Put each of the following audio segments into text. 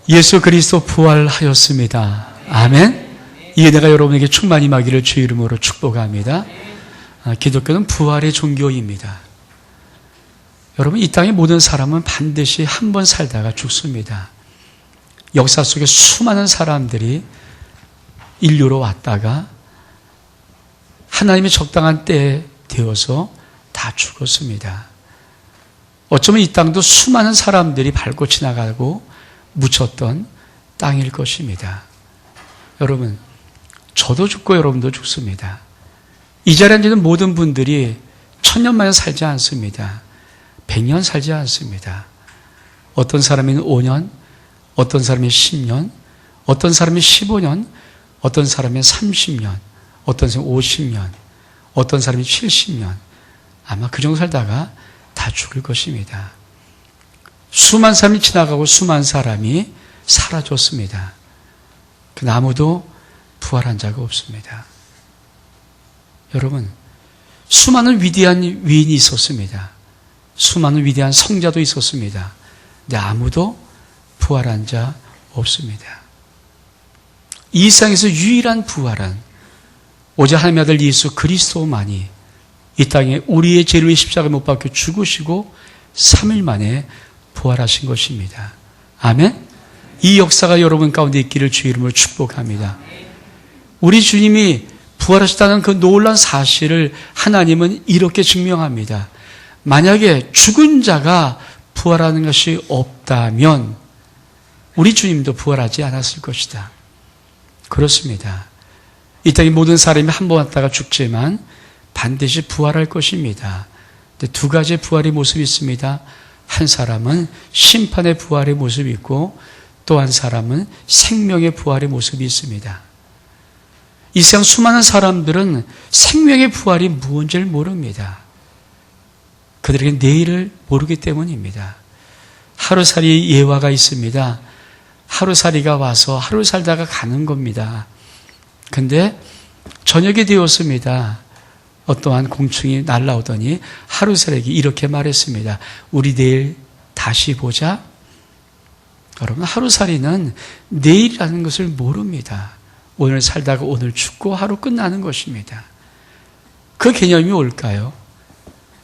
예수 그리스도 부활하였습니다. 아멘. 이 은혜가 여러분에게 충만히 임하기를 주의 이름으로 축복합니다. 기독교는 부활의 종교입니다. 여러분, 이 땅의 모든 사람은 반드시 한 번 살다가 죽습니다. 역사 속에 수많은 사람들이 인류로 왔다가 하나님의 적당한 때에 되어서 다 죽었습니다. 어쩌면 이 땅도 수많은 사람들이 밟고 지나가고 묻혔던 땅일 것입니다. 여러분, 저도 죽고 여러분도 죽습니다. 이 자리에 앉은 모든 분들이 1000년만에 살지 않습니다. 100년 살지 않습니다. 어떤 사람은 5년, 어떤 사람이 10년, 어떤 사람이 15년, 어떤 사람이 30년, 어떤 사람이 50년, 어떤 사람이 70년, 아마 그 정도 살다가 다 죽을 것입니다. 수많은 사람이 지나가고 수많은 사람이 사라졌습니다. 그 아무도 부활한 자가 없습니다. 여러분, 수많은 위대한 위인이 있었습니다. 수많은 위대한 성자도 있었습니다. 근데 아무도 부활한 자 없습니다. 이 세상에서 유일한 부활은 오직 하나님의 아들 예수 그리스도만이 이 땅에 우리의 죄를 위해 십자가에 못 박혀 죽으시고 3일 만에 부활하신 것입니다. 아멘. 이 역사가 여러분 가운데 있기를 주의 이름으로 축복합니다. 우리 주님이 부활하셨다는 그 놀라운 사실을 하나님은 이렇게 증명합니다. 만약에 죽은 자가 부활하는 것이 없다면 우리 주님도 부활하지 않았을 것이다. 그렇습니다. 이 땅의 모든 사람이 한 번 왔다가 죽지만 반드시 부활할 것입니다. 근데 두 가지의 부활의 모습이 있습니다. 한 사람은 심판의 부활의 모습이 있고 또 한 사람은 생명의 부활의 모습이 있습니다. 이 세상 수많은 사람들은 생명의 부활이 무언지를 모릅니다. 그들에게 내일을 모르기 때문입니다. 하루살이 예화가 있습니다. 하루살이가 와서 하루 살다가 가는 겁니다. 근데 저녁이 되었습니다. 어떠한 공충이 날아오더니 하루살에게 이렇게 말했습니다. 우리 내일 다시 보자. 여러분, 하루살이는 내일이라는 것을 모릅니다. 오늘 살다가 오늘 죽고 하루 끝나는 것입니다. 그 개념이 뭘까요?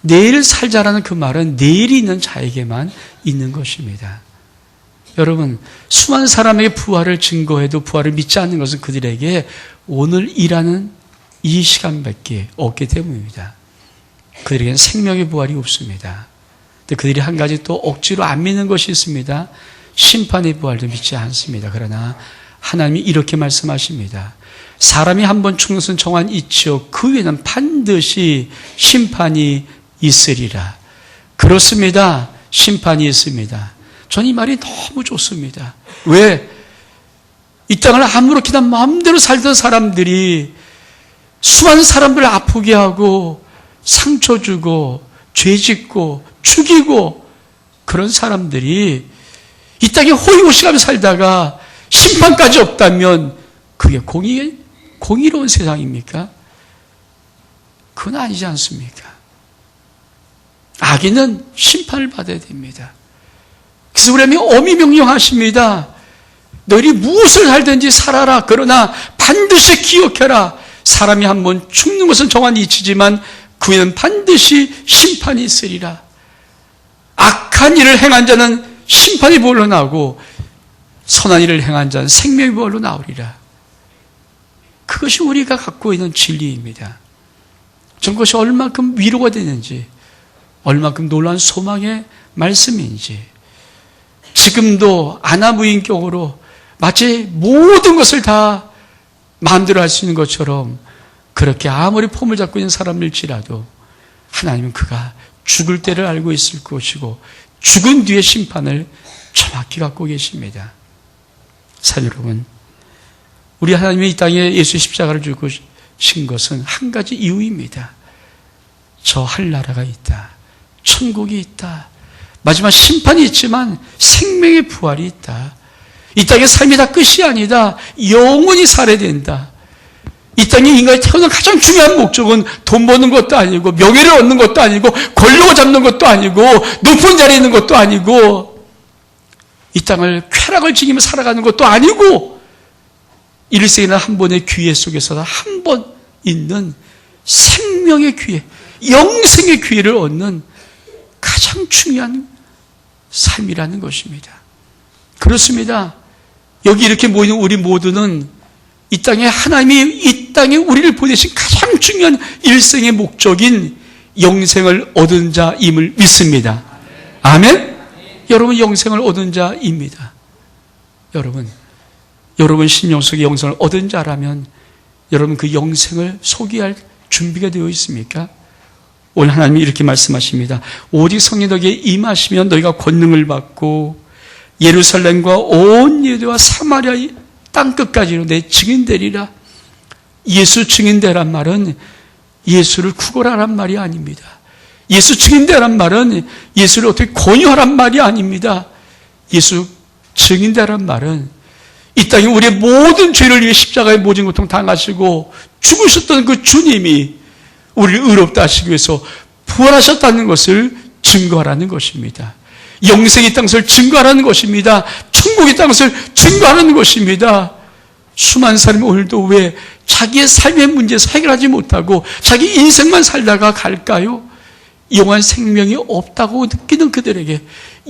내일 살자라는 그 말은 내일이 있는 자에게만 있는 것입니다. 여러분, 수많은 사람에게 부활을 증거해도 부활을 믿지 않는 것은 그들에게 오늘 일하는 이 시간밖에 없기 때문입니다. 그들에게는 생명의 부활이 없습니다. 근데 그들이 한 가지 또 억지로 안 믿는 것이 있습니다. 심판의 부활도 믿지 않습니다. 그러나 하나님이 이렇게 말씀하십니다. 사람이 한 번 죽는 것은 정한 이치요 그 후에는 반드시 심판이 있으리라. 그렇습니다. 심판이 있습니다. 전 이 말이 너무 좋습니다. 왜? 이 땅을 아무렇게나 마음대로 살던 사람들이 수많은 사람들을 아프게 하고 상처 주고 죄 짓고 죽이고 그런 사람들이 이 땅에 호의호식하며 살다가 심판까지 없다면 그게 공의로운 세상입니까? 그건 아니지 않습니까? 악인은 심판을 받아야 됩니다. 그래서 우리 하나님이 엄히 명령하십니다. 너희들이 무엇을 살든지 살아라. 그러나 반드시 기억해라. 사람이 한 번 죽는 것은 정한 이치지만 그 후에는 반드시 심판이 있으리라. 악한 일을 행한 자는 심판의 부활로 나오고 선한 일을 행한 자는 생명의 부활로 나오리라. 그것이 우리가 갖고 있는 진리입니다. 전 그것이 얼마큼 위로가 되는지, 얼마큼 놀라운 소망의 말씀인지, 지금도 아나무인격으로 마치 모든 것을 다 마음대로 할 수 있는 것처럼 그렇게 아무리 폼을 잡고 있는 사람일지라도 하나님은 그가 죽을 때를 알고 있을 것이고 죽은 뒤의 심판을 정확히 갖고 계십니다. 사랑 여러분, 우리 하나님이 이 땅에 예수 십자가를 죽으신 것은 한 가지 이유입니다. 저 하늘나라가 있다. 천국이 있다. 마지막 심판이 있지만 생명의 부활이 있다. 이 땅의 삶이 다 끝이 아니다. 영원히 살아야 된다. 이 땅에 인간이 태어난 가장 중요한 목적은 돈 버는 것도 아니고 명예를 얻는 것도 아니고 권력을 잡는 것도 아니고 높은 자리에 있는 것도 아니고 이 땅을 쾌락을 즐기며 살아가는 것도 아니고 일생이나 한 번의 기회 속에서 한 번 있는 생명의 기회, 영생의 기회를 얻는 가장 중요한 삶이라는 것입니다. 그렇습니다. 여기 이렇게 모이는 우리 모두는 이 땅에 하나님이 이 땅에 우리를 보내신 가장 중요한 일생의 목적인 영생을 얻은 자임을 믿습니다. 아멘? 여러분 영생을 얻은 자입니다. 여러분 심령 속에 영생을 얻은 자라면 여러분 그 영생을 소개할 준비가 되어 있습니까? 오늘 하나님이 이렇게 말씀하십니다. 오직 성령 너에게 임하시면 너희가 권능을 받고 예루살렘과 온 유대와 사마리아 땅끝까지로 내 증인되리라. 예수 증인되란 말은 예수를 구걸하란 말이 아닙니다. 예수 증인되란 말은 예수를 어떻게 권유하란 말이 아닙니다. 예수 증인되란 말은 이 땅에 우리의 모든 죄를 위해 십자가의 모진 고통 당하시고 죽으셨던 그 주님이 우리를 의롭다 하시기 위해서 부활하셨다는 것을 증거하라는 것입니다. 영생의 땅을 증거하라는 것입니다. 천국의 땅을 증거하라는 것입니다. 수많은 사람이 오늘도 왜 자기의 삶의 문제에서 해결하지 못하고 자기 인생만 살다가 갈까요? 영원한 생명이 없다고 느끼는 그들에게,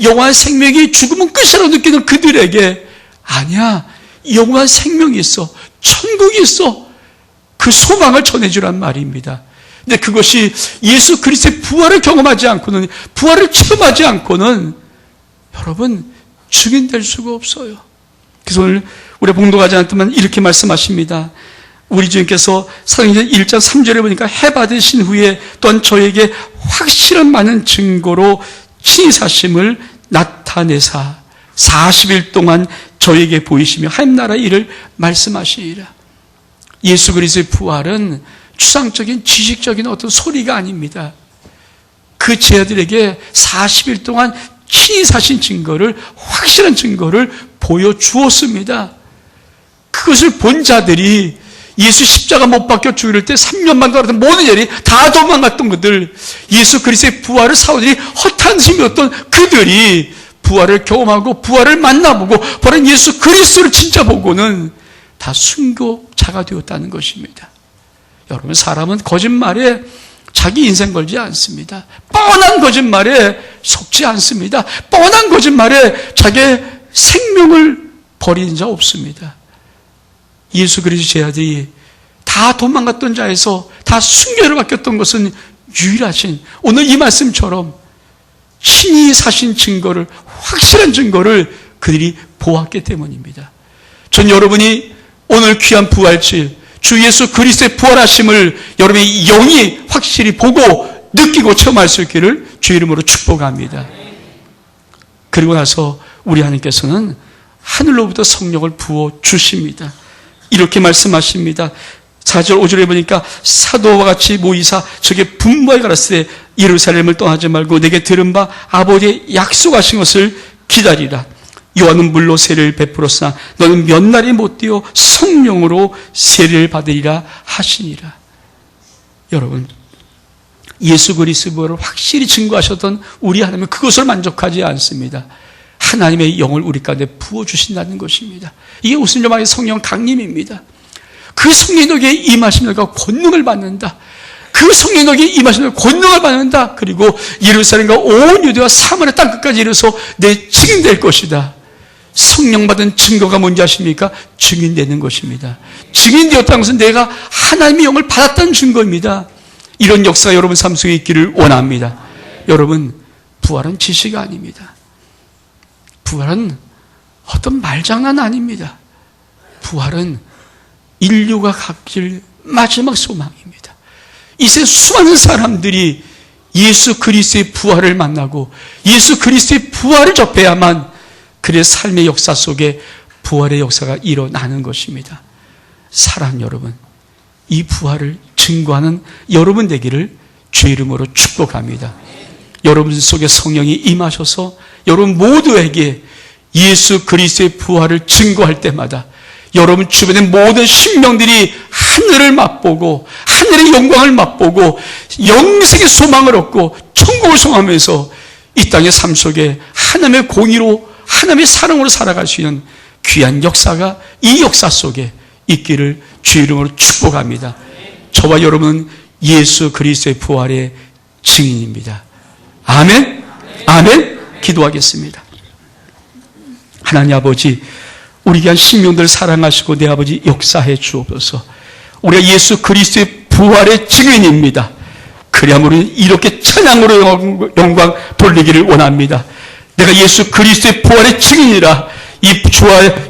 영원한 생명이 죽으면 끝이라고 느끼는 그들에게 아니야, 영원한 생명이 있어, 천국이 있어, 그 소망을 전해주란 말입니다. 근데 그것이 예수 그리스도의 부활을 경험하지 않고는, 부활을 체험하지 않고는 여러분 증인될 수가 없어요. 그래서 오늘 우리 봉독하지 않았지만 이렇게 말씀하십니다. 우리 주님께서 사도행전 1장 3절에 보니까 해 받으신 후에 또한 저에게 확실한 많은 증거로 친히 사심을 나타내사 40일 동안 저에게 보이시며 하나님 나라의 일을 말씀하시리라. 예수 그리스도의 부활은 추상적인 지식적인 어떤 소리가 아닙니다. 그 제자들에게 40일 동안 친히 사신 증거를, 확실한 증거를 보여주었습니다. 그것을 본 자들이 예수 십자가 못 박혀 죽을 때 3년만 돌았던 모든 일이 다 도망갔던 그들, 예수 그리스도의 부활을 사오더니 허탄 심이었던 그들이 부활을 경험하고 부활을 만나보고 바로 예수 그리스도를 진짜 보고는 다 순교자가 되었다는 것입니다. 여러분, 사람은 거짓말에 자기 인생 걸지 않습니다. 뻔한 거짓말에 속지 않습니다. 뻔한 거짓말에 자기의 생명을 버리는 자 없습니다. 예수 그리스도 제자들이 다 도망갔던 자에서 다 순교를 맡겼던 것은 유일하신 오늘 이 말씀처럼 친히 사신 증거를, 확실한 증거를 그들이 보았기 때문입니다. 전 여러분이 오늘 귀한 부활칠 주 예수 그리스도의 부활하심을 여러분의 영이 확실히 보고 느끼고 체험할 수 있기를 주 이름으로 축복합니다. 그리고 나서 우리 하나님께서는 하늘로부터 성령을 부어 주십니다. 이렇게 말씀하십니다. 4절 5절에 보니까 사도와 같이 모이사 저게 분부하여 가라사대 예루살렘을 떠나지 말고 내게 들은 바 아버지의 약속하신 것을 기다리라. 요한은 물로 세례를 베풀었으나 너는 몇 날이 못 되어 성령으로 세례를 받으리라 하시니라. 여러분, 예수 그리스도를 확실히 증거하셨던 우리 하나님은 그것을 만족하지 않습니다. 하나님의 영을 우리 가운데 부어주신다는 것입니다. 이게 무슨 말이에요? 성령 강림입니다. 그 성령에게 임하시면 너가 권능을 받는다. 그 성령에게 임하시면 권능을 받는다. 그리고 예루살렘과 온 유대와 사마리아 땅끝까지 이르러서 내 증인될 것이다. 성령 받은 증거가 뭔지 아십니까? 증인되는 것입니다. 증인되었다는 것은 내가 하나님의 영을 받았다는 증거입니다. 이런 역사가 여러분 삶 속에 있기를 원합니다. 여러분, 부활은 지시가 아닙니다. 부활은 어떤 말장난 아닙니다. 부활은 인류가 갖길 마지막 소망입니다. 이제 수많은 사람들이 예수 그리스도의 부활을 만나고 예수 그리스도의 부활을 접해야만 그의 삶의 역사 속에 부활의 역사가 일어나는 것입니다. 사랑 여러분, 이 부활을 증거하는 여러분 되기를 주의 이름으로 축복합니다. 여러분 속에 성령이 임하셔서 여러분 모두에게 예수 그리스도의 부활을 증거할 때마다 여러분 주변의 모든 심령들이 하늘을 맛보고 하늘의 영광을 맛보고 영생의 소망을 얻고 천국을 소망하면서 이 땅의 삶 속에 하나님의 공의로 하나님의 사랑으로 살아갈 수 있는 귀한 역사가 이 역사 속에 있기를 주 이름으로 축복합니다. 저와 여러분은 예수 그리스도의 부활의 증인입니다. 아멘. 아멘. 기도하겠습니다. 하나님 아버지, 우리 귀한 신명들 사랑하시고 내 아버지 역사해 주옵소서. 우리가 예수 그리스도의 부활의 증인입니다. 그리하면 우리는 이렇게 찬양으로 영광 돌리기를 원합니다. 내가 예수 그리스도의 부활의 증인이라,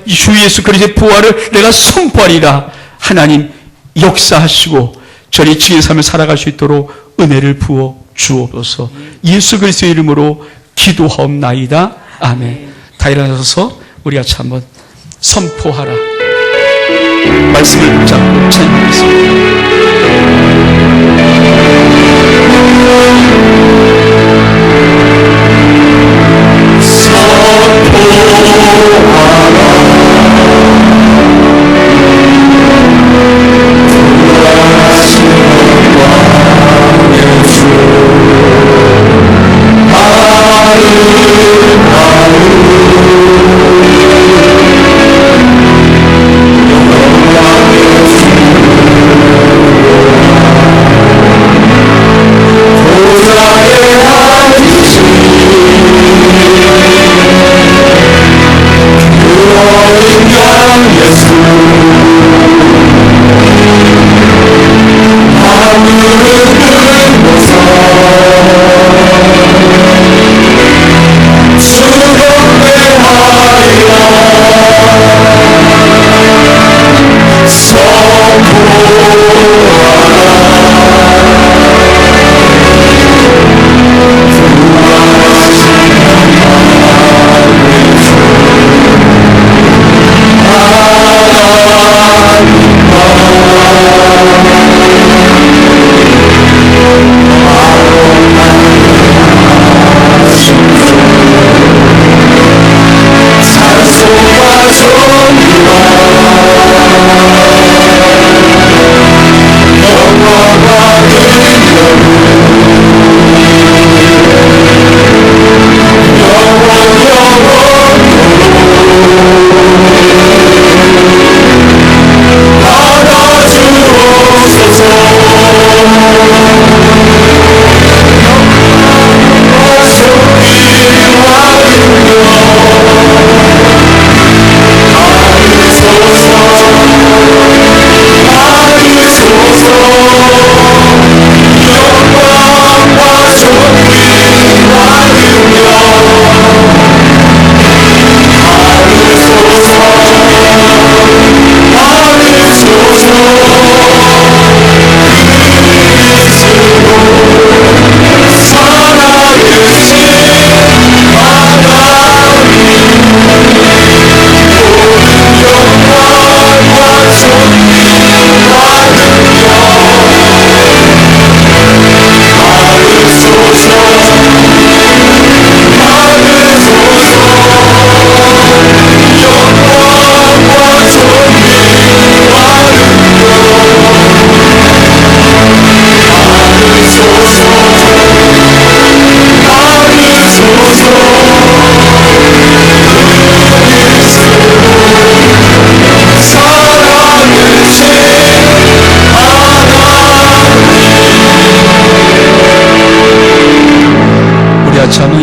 주 예수 그리스도의 부활을 내가 선포하리라. 하나님 역사하시고 저리 증인 삶을 살아갈 수 있도록 은혜를 부어 주옵소서. 예수 그리스도의 이름으로 기도하옵나이다. 아멘. 다 일어나서 우리 같이 한번 선포하라 말씀을 붙잡고 찬양하겠습니다.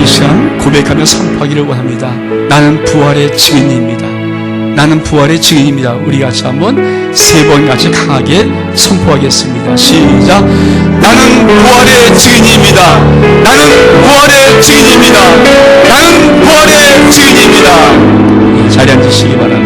이 시간 고백하며 선포하기를 원합니다. 나는 부활의 증인입니다. 나는 부활의 증인입니다. 우리 같이 한번 세 번 같이 강하게 선포하겠습니다. 시작. 나는 부활의 증인입니다. 나는 부활의 증인입니다.